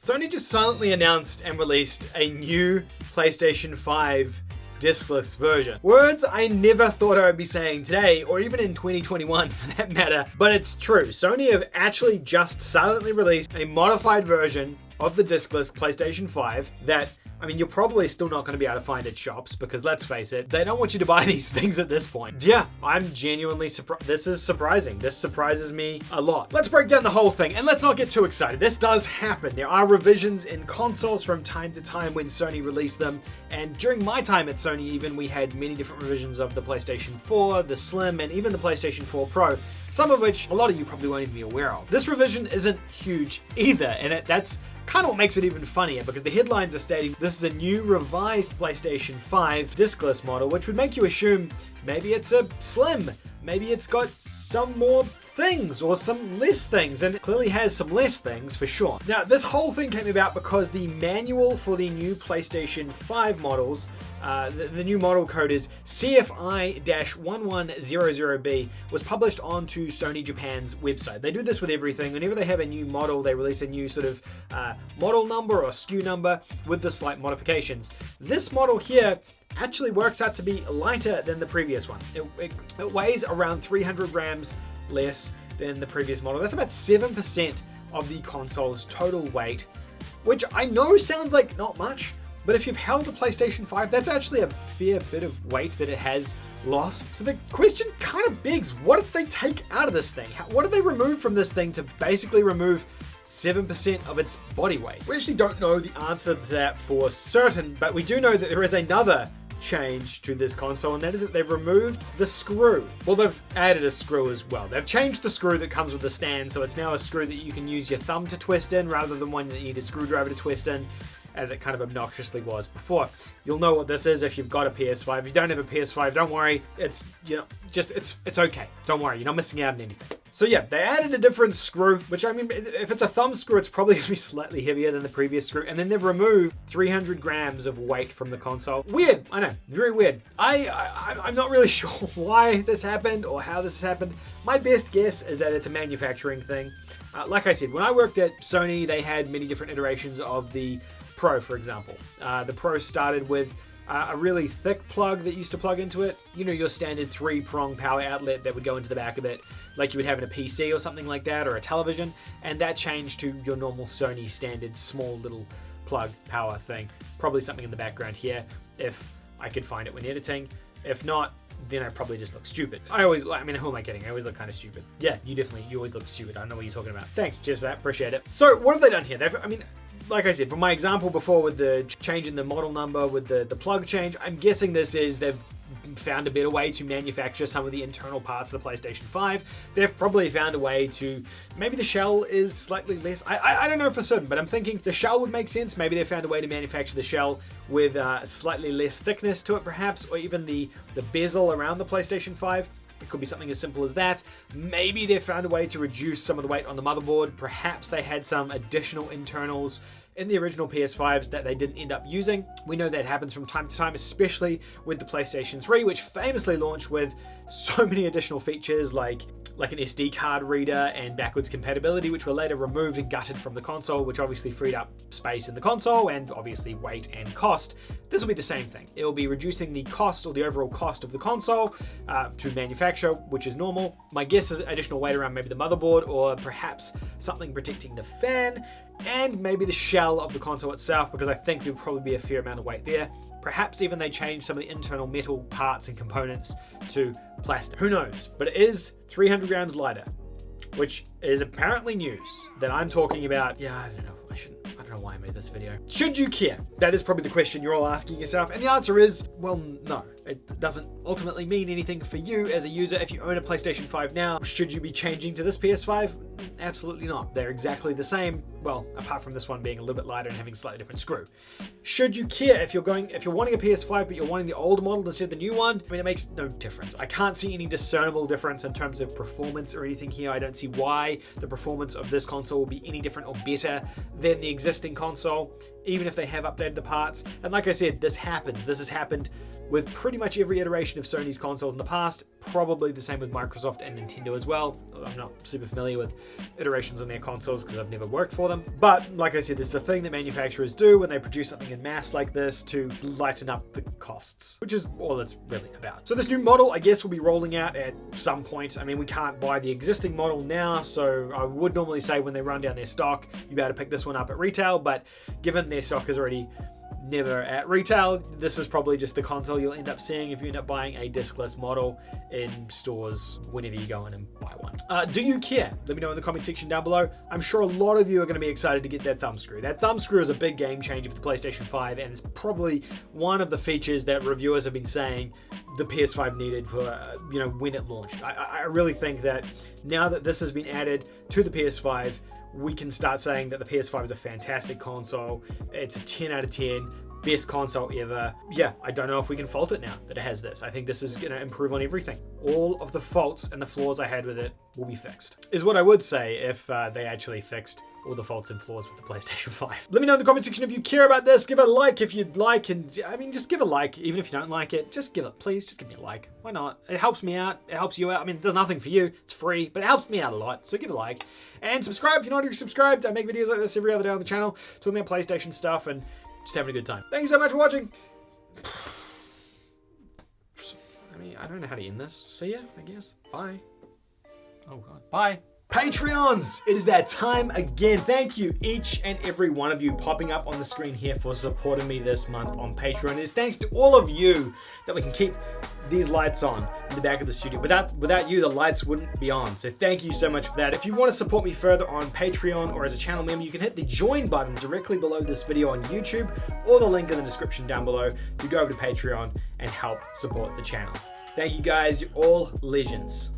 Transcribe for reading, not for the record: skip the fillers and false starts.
Sony just silently announced and released a new PlayStation 5 discless version. Words I never thought I would be saying today, or even in 2021 for that matter, but it's true. Sony have actually just silently released a modified version of the discless PlayStation 5 that, I mean, you're probably still not going to be able to find at shops because, let's face it, they don't want you to buy these things at this point. Yeah, I'm genuinely surprised. This is surprising. This surprises me a lot. Let's break down the whole thing, and let's not get too excited. This does happen. There are revisions in consoles from time to time when Sony released them, and during my time at Sony even, we had many different revisions of the PlayStation 4, the Slim, and even the PlayStation 4 Pro, some of which a lot of you probably won't even be aware of. This revision isn't huge either, and that's kind of what makes it even funnier, because the headlines are stating this is a new revised PlayStation 5 discless model, which would make you assume maybe it's a Slim, maybe it's got some more things or some less things, and it clearly has some less things for sure. Now, this whole thing came about because the manual for the new PlayStation 5 models, the new model code is CFI-1100B, was published onto Sony Japan's website. They do this with everything. Whenever they have a new model, they release a new sort of model number or SKU number with the slight modifications. This model here actually works out to be lighter than the previous one. It weighs around 300 grams less than the previous model. That's about 7% of the console's total weight, which I know sounds like not much, but if you've held the PlayStation 5, that's actually a fair bit of weight that it has lost. So the question kind of begs, what did they take out of this thing? What did they remove from this thing to basically remove 7% of its body weight? We actually don't know the answer to that for certain, but we do know that there is another change to this console, and that is that they've removed the screw. Well, they've added a screw as well. They've changed the screw that comes with the stand, so it's now a screw that you can use your thumb to twist in rather than one that you need a screwdriver to twist in, as it kind of obnoxiously was before. You'll know what this is if you've got a PS5. If you don't have a PS5, don't worry. It's, you know, just, it's okay. Don't worry, you're not missing out on anything. So yeah, they added a different screw, which, I mean, if it's a thumb screw, it's probably going to be slightly heavier than the previous screw. And then they've removed 300 grams of weight from the console. Weird, I know, very weird. I'm not really sure why this happened or how this happened. My best guess is that it's a manufacturing thing. Like I said, when I worked at Sony, they had many different iterations of the Pro, for example. The Pro started with a really thick plug that used to plug into it. You know, your standard 3-prong power outlet that would go into the back of it, like you would have in a PC or something like that, or a television. And that changed to your normal Sony standard small little plug power thing. Probably something in the background here, if I could find it when editing. If not, then I probably just look stupid. I mean, who am I kidding? I always look kind of stupid. Yeah, you always look stupid. I don't know what you're talking about. Thanks, cheers for that, appreciate it. So, what have they done here? Like I said, from my example before with the change in the model number, with the plug change, I'm guessing this is they've found a better way to manufacture some of the internal parts of the PlayStation 5. They've probably found a way to, maybe the shell is slightly less. I don't know for certain, but I'm thinking the shell would make sense. Maybe they found a way to manufacture the shell with slightly less thickness to it perhaps, or even the bezel around the PlayStation 5. It could be something as simple as that. Maybe they found a way to reduce some of the weight on the motherboard. Perhaps they had some additional internals in the original PS5s that they didn't end up using. We know that happens from time to time, especially with the PlayStation 3, which famously launched with so many additional features like an SD card reader and backwards compatibility, which were later removed and gutted from the console, which obviously freed up space in the console and obviously weight and cost. This will be the same thing. It will be reducing the cost or the overall cost of the console to manufacture, which is normal. My guess is additional weight around maybe the motherboard, or perhaps something protecting the fan, and maybe the shell of the console itself, because I think there'll probably be a fair amount of weight there. Perhaps even they change some of the internal metal parts and components to plastic. Who knows? But it is 300 grams lighter, which is apparently news that I'm talking about. Yeah, I don't know. I don't know why I made this video. Should you care? That is probably the question you're all asking yourself. And the answer is, well, no. It doesn't ultimately mean anything for you as a user. If you own a PlayStation 5 now, should you be changing to this PS5? Absolutely not. They're exactly the same. Well, apart from this one being a little bit lighter and having a slightly different screw. Should you care if you're wanting a PS5 but you're wanting the older model instead of the new one? I mean, it makes no difference. I can't see any discernible difference in terms of performance or anything here. I don't see why the performance of this console will be any different or better than the existing console. even if they have updated the parts. And like I said, this happens. This has happened with pretty much every iteration of Sony's consoles in the past, probably the same with Microsoft and Nintendo as well. I'm not super familiar with iterations on their consoles because I've never worked for them. But like I said, this is the thing that manufacturers do when they produce something in mass like this to lighten up the costs, which is all it's really about. So this new model, I guess, will be rolling out at some point. I mean, we can't buy the existing model now, so I would normally say when they run down their stock, you better pick this one up at retail, but given their stock is already never at retail, this is probably just the console you'll end up seeing if you end up buying a discless model in stores whenever you go in and buy one. Do you care? Let me know in the comment section down below. I'm sure a lot of you are going to be excited to get that thumb screw. That thumb screw is a big game changer for the PlayStation 5, and it's probably one of the features that reviewers have been saying the PS5 needed for, when it launched. I really think that now that this has been added to the PS5, we can start saying that the PS5 is a fantastic console. It's a 10 out of 10, best console ever. Yeah, I don't know if we can fault it now that it has this. I think this is going to improve on everything. All of the faults and the flaws I had with it will be fixed, is what I would say if they actually fixed all the faults and flaws with the PlayStation 5. Let me know in the comment section if you care about this. Give it a like if you'd like, and I mean, just give a like. Even if you don't like it, just give it, please, just give me a like. Why not? It helps me out. It helps you out. I mean, it does nothing for you. It's free, but it helps me out a lot. So give a like. And subscribe if you're not already subscribed. I make videos like this every other day on the channel, talking about PlayStation stuff and just having a good time. Thank you so much for watching. I mean, I don't know how to end this. See ya, I guess. Bye. Oh God. Bye. Patreons! It is that time again. Thank you, each and every one of you popping up on the screen here for supporting me this month on Patreon. It is thanks to all of you that we can keep these lights on in the back of the studio. Without you, the lights wouldn't be on. So thank you so much for that. If you want to support me further on Patreon or as a channel member, you can hit the join button directly below this video on YouTube, or the link in the description down below to go over to Patreon and help support the channel. Thank you guys, you're all legends.